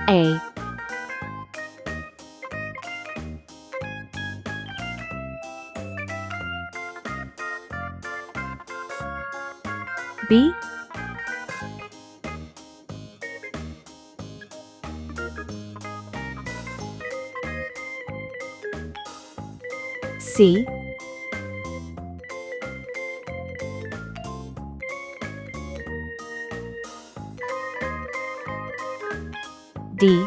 A, B, C, D,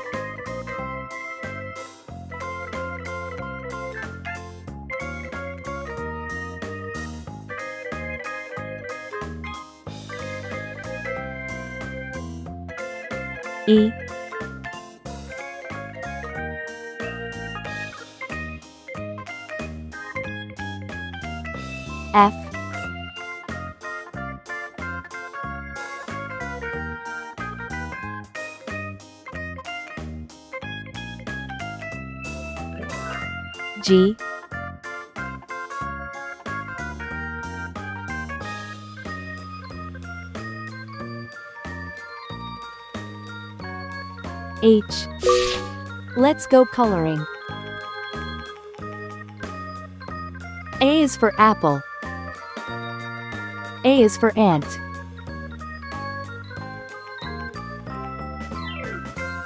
E, F, G, H. Let's go coloring. A is for apple. A is for ant.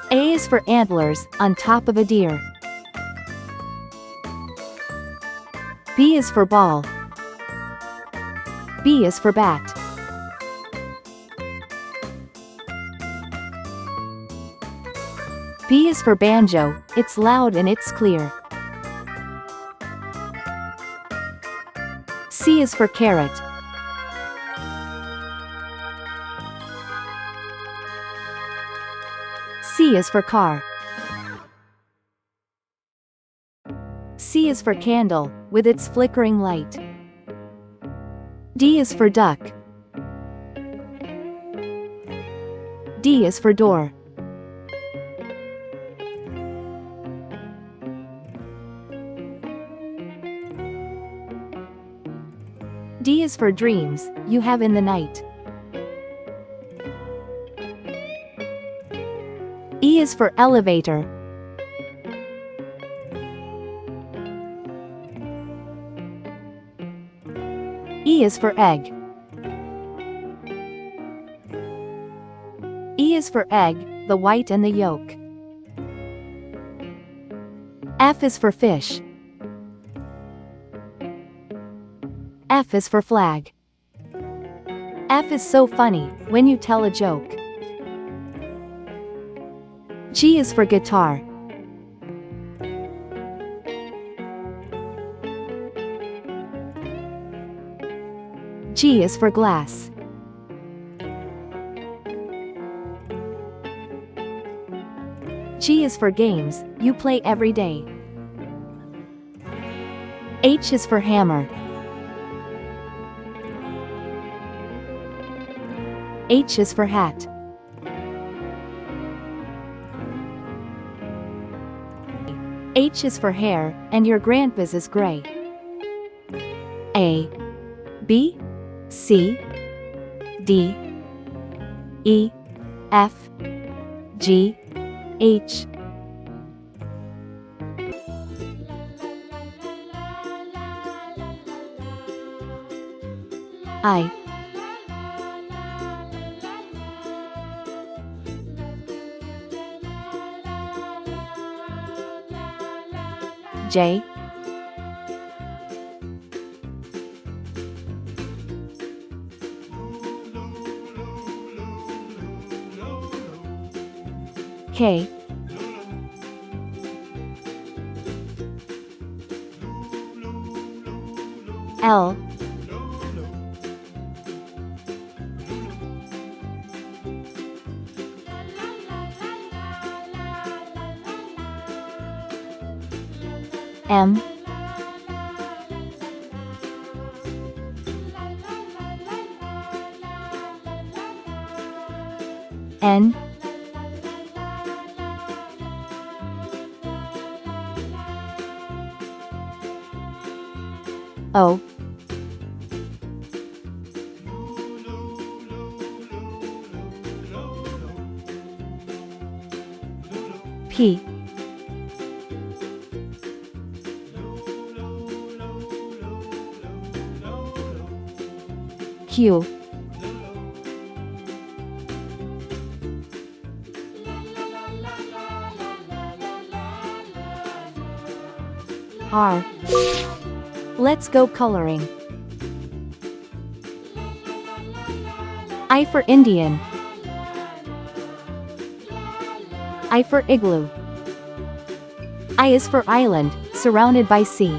A is for antlers on top of a deer. B is for ball. B is for bat. B is for banjo, it's loud and it's clear. C is for carrot. C is for car. C is for candle, with its flickering light. D is for duck. D is for door. D is for dreams, you have in the night. E is for elevator. E is for egg. E is for egg, the white and the yolk. F is for fish. F is for flag. F is so funny, when you tell a joke. G is for guitar. G is for glass. G is for games, you play every day. H is for hammer. H is for hat. H is for hair, and your grandpa's is gray. A, B, C, D, E, F, G, H. I, J, K, L, M, N, O, P, Q, R. Let's go coloring. I for Indian. I for igloo. I is for island, surrounded by sea.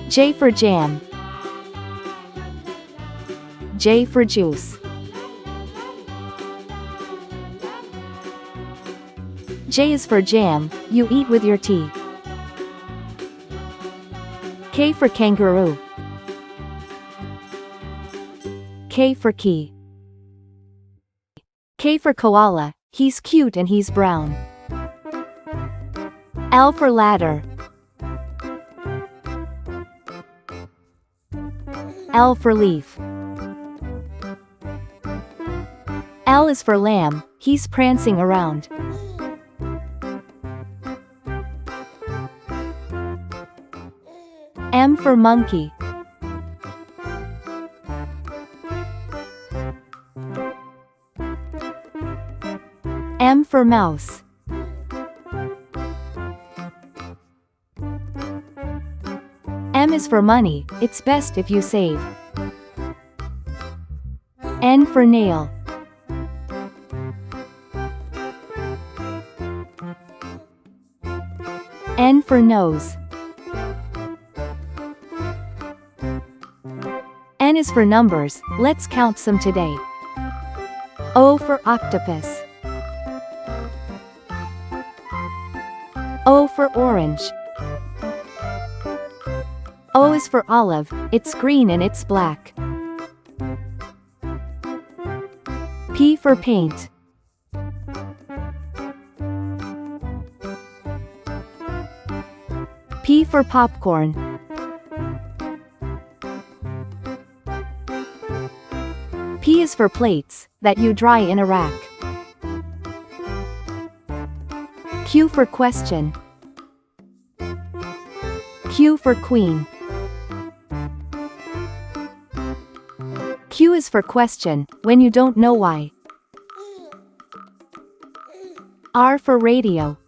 J for jam. J for juice. J is for jam, you eat with your tea. K for kangaroo. K for key. K for koala, he's cute and he's brown. L for ladder. L for leaf. L is for lamb, he's prancing around. M for monkey. M for mouse. M is for money, it's best if you save. N for nail. N for nose. N is for numbers, let's count some today. O for octopus. O for orange. O is for olive, it's green and it's black. P for paint. P for popcorn. P is for plates, that you dry in a rack. Q for question. Q for queen. Q is for question, when you don't know why. R for radio.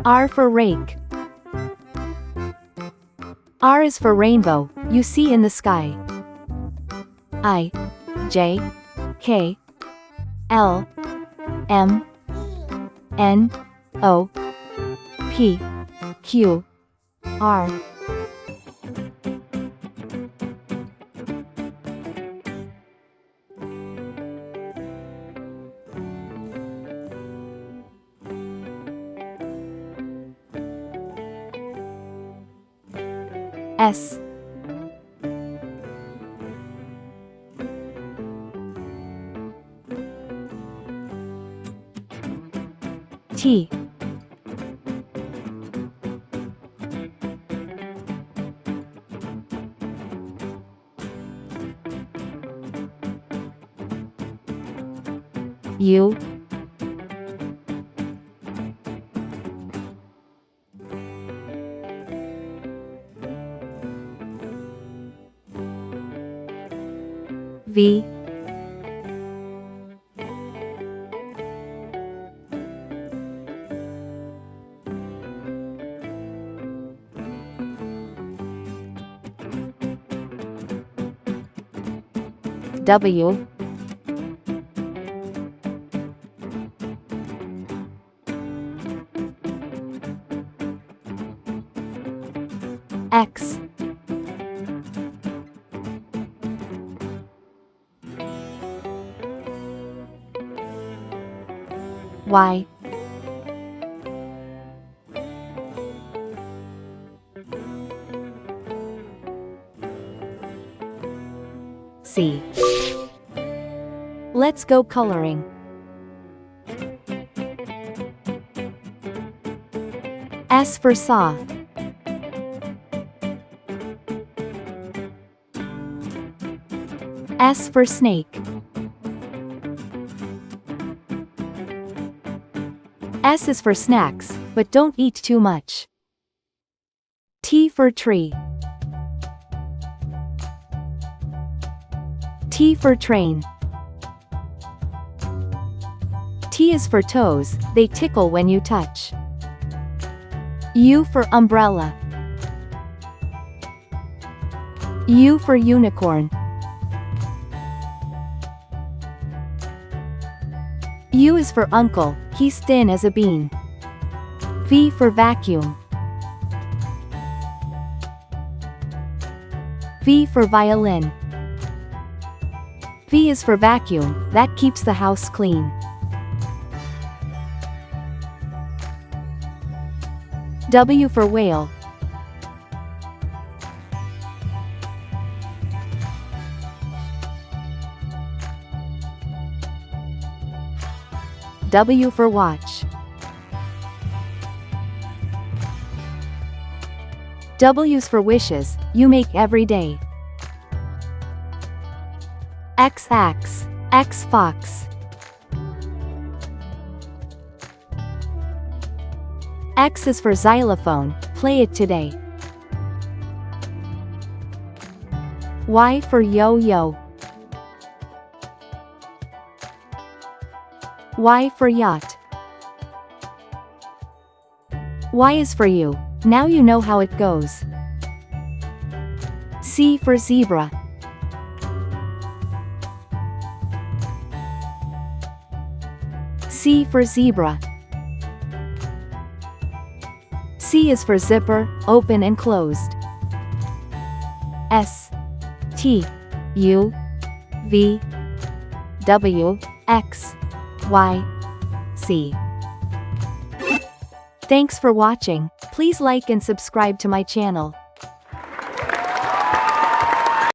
R for rake. R is for rainbow, you see in the sky. I, J, K, L, M, N, O, P, Q, R. S. T. U. V. W. X. Y. C. Let's go coloring. S for saw. S for snake. S is for snacks, but don't eat too much. T for tree. T for train. T is for toes, they tickle when you touch. U for umbrella. U for unicorn. U is for uncle, he's thin as a bean. V for vacuum. V for violin. V is for vacuum, that keeps the house clean. W for whale. W for watch. W's for wishes, you make every day. X axe, X fox. X is for xylophone, play it today. Y for yo-yo. Y for yacht. Y is for you, now you know how it goes. C for zebra. C for zebra. C is for zipper, open and closed. S, T, U, V, W, X, Y, Z. Thanks for watching. Please like and subscribe to my channel.